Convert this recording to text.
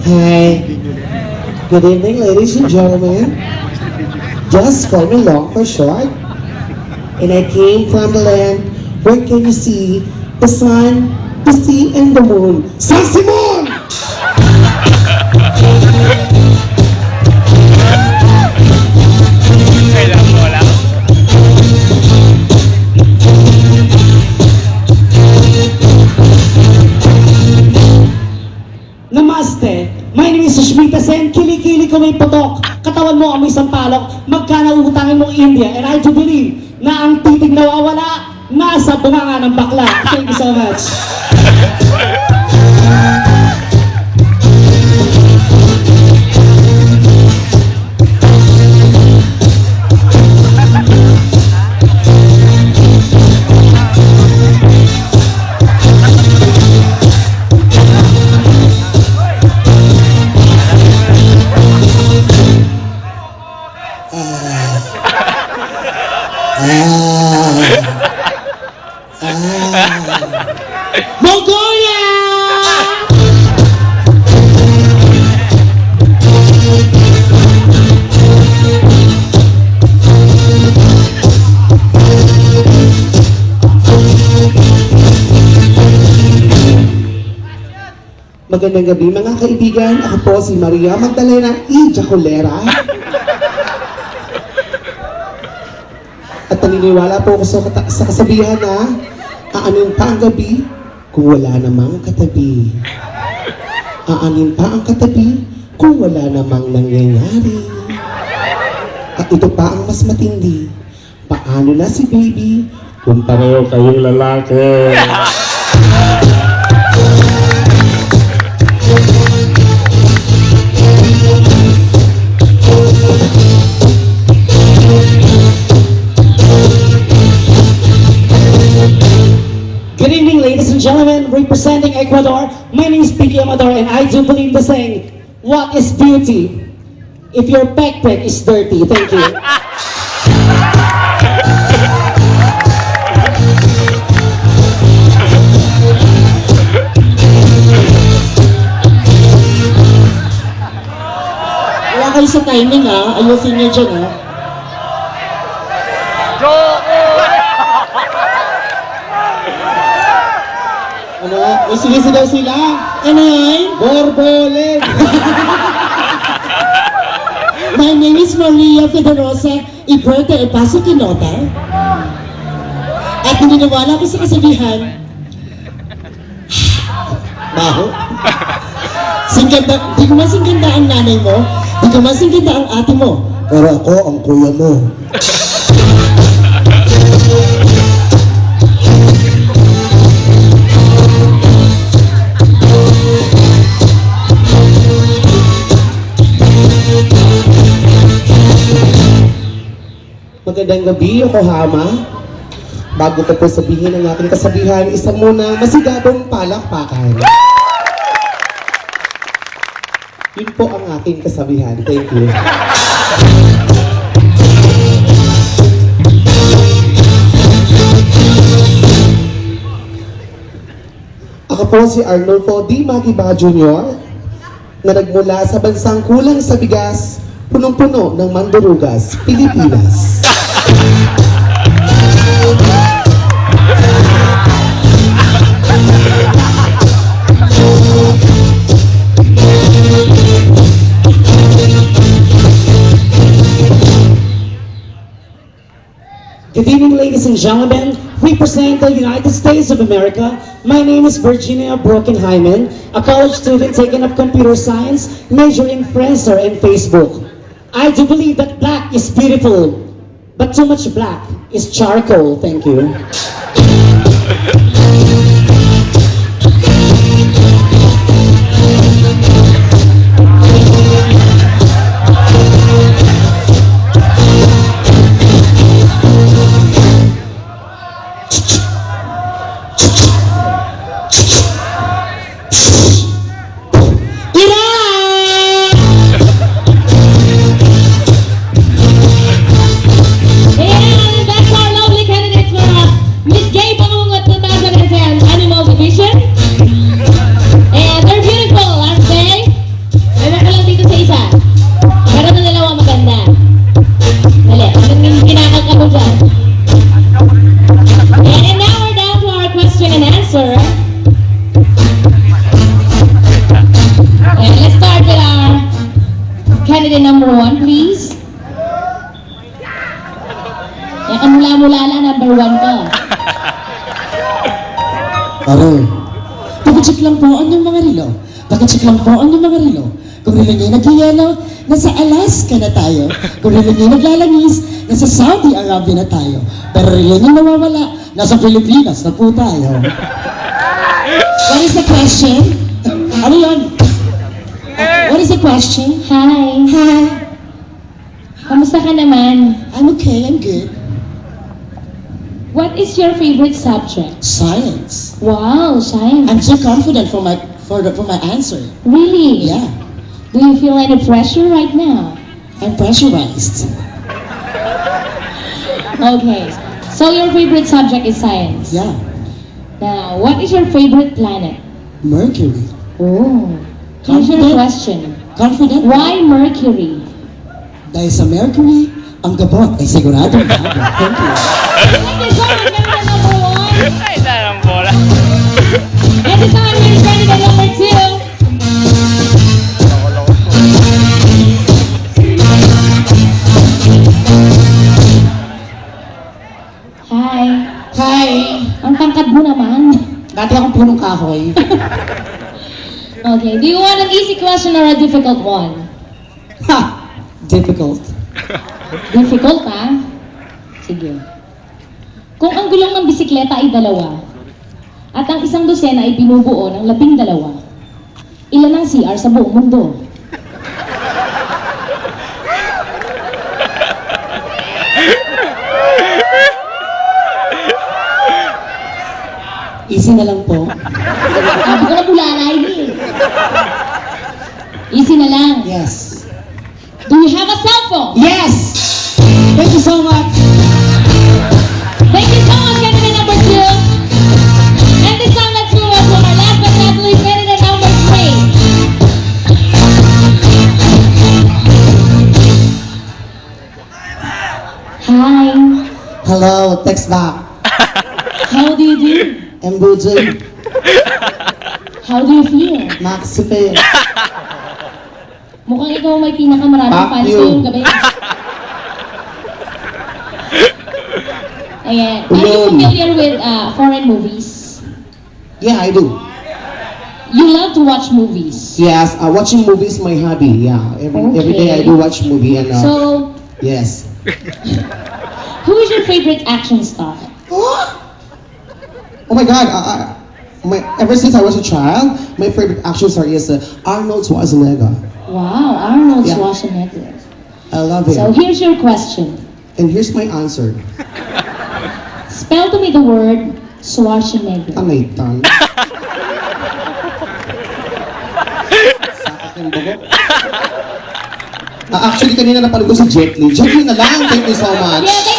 Hi. Good evening, ladies and gentlemen. Just call me long for short. And I came from the land where can you see the sun, the sea, and the moon. San Simon! Kailangan mo lang. Namaste. My name is Sushmita Sen. Kili-kili ko may putok. Katawan mo amoy sampalok. Magkano utangin mong India. And I do believe na ang titig nawawala nasa bunganga ng bakla. Thank you so much. Mongolia! Magandang gabi mga kaibigan. Ako po si Maria Magdalena E. Jacolera. At naniniwala po ako sa kasabihan na aanin pa ang gabi kung wala namang katabi. Aanin pa ang katabi kung wala namang nangyayari. At ito pa ang mas matindi. Paano na si baby kung pareho kayong lalaki? Good evening, ladies and gentlemen. Representing Ecuador, my name is Piqui Amador, and I do believe the saying, what is beauty if your backpack is dirty? Thank you. Wala kayo sa timing ha. Ayusin niyo dyan ha. Ano? May sinisigaw sila? Ano yan? Borbolen! My name is Maria Fedorosa Iberta Epaso Quinota. At naniniwala ko sa kasabihan, baho. Di ko masingganda ang nanay mo, di ko masingganda ang ate mo. Pero ako ang kuya mo. Magandang gabi, Yokohama. Bago ko po sabihin ang aking kasabihan, isa muna masigabong palakpakan. Yun po ang aking kasabihan. Thank you. Ako po si Arnulfo D. Magiba Jr. na nagmula sa bansang kulang sa bigas, punong-puno ng mandurugas, Pilipinas. Good evening, ladies and gentlemen. Representing the United States of America, my name is Virginia Brockenheimen, a college student taking up computer science, major in Friendster and Facebook. I do believe that black is beautiful, but too much black is charcoal. Thank you. Ayan, that's our lovely candidates for Miss Gay Pangungot 2019. Aray. Pag-check lang po ang yung mga relo. Pag-check lang po ang yung mga relo. Kung relo niyo nagyayelo, nasa Alaska na tayo. Kung relo niyo naglalangis, nasa Saudi Arabia na tayo. Pero relo niyo nawawala, nasa Pilipinas na po tayo. What is the question? Ano yun? What is the question? Hi. Hi. Kamusta ka naman? I'm okay, I'm good. What is your favorite subject? Science. Wow, science. I'm so confident for my answer. Really? Yeah. Do you feel any pressure right now? I'm pressurized. Okay. So your favorite subject is science. Yeah. Now, what is your favorite planet? Mercury. Oh. Here's your Confident? question. Confident? Why Mercury? Dahil sa Mercury, ang gabot ay siguradong bago. Thank you. Thank you so much, candidate number 1. Ay, darang bola. And this time, here's candidate number 2. Hi. Hi! Ang tangkad mo naman. Dati akong punong kahoy. Okay, do you want an easy question or a difficult one? Ha! Difficult. Difficult, ha? Sige. Kung ang gulong ng bisikleta ay 2, at ang isang dosena ay binubuo ng 12, ilan ang CR sa buong mundo? Easy na lang po. Sabi ko na bulalay eh. Easy na lang. Yes. Do you have a cell phone? Yes! Thank you so much. Thank you so much, candidate number 2. And this time, let's move on to our last but not least, candidate number 3. Hi. Hello, text back. How do you do? Embujo, How do you feel? Maxife. Mukhang ikaw may pinakamaraming Fuck fans you. ngayong gabi. Ayan. Are you Ulol. familiar with foreign movies? Yeah, I do. You love to watch movies. Yes, watching movies my hobby. Yeah, every day I do watch movie and So, yes. who is your favorite action star? Oh my God! Ever since I was a child, my favorite action star is Arnold Schwarzenegger. Wow, Arnold Yeah. Schwarzenegger. I love him. So here's your question. And here's my answer. Spell to me the word Schwarzenegger. Tanaytan. Sa aking bugo. Actually, kanina napanood ko si Jet Li. Jet Li na lang. Thank you so much. Yeah, thank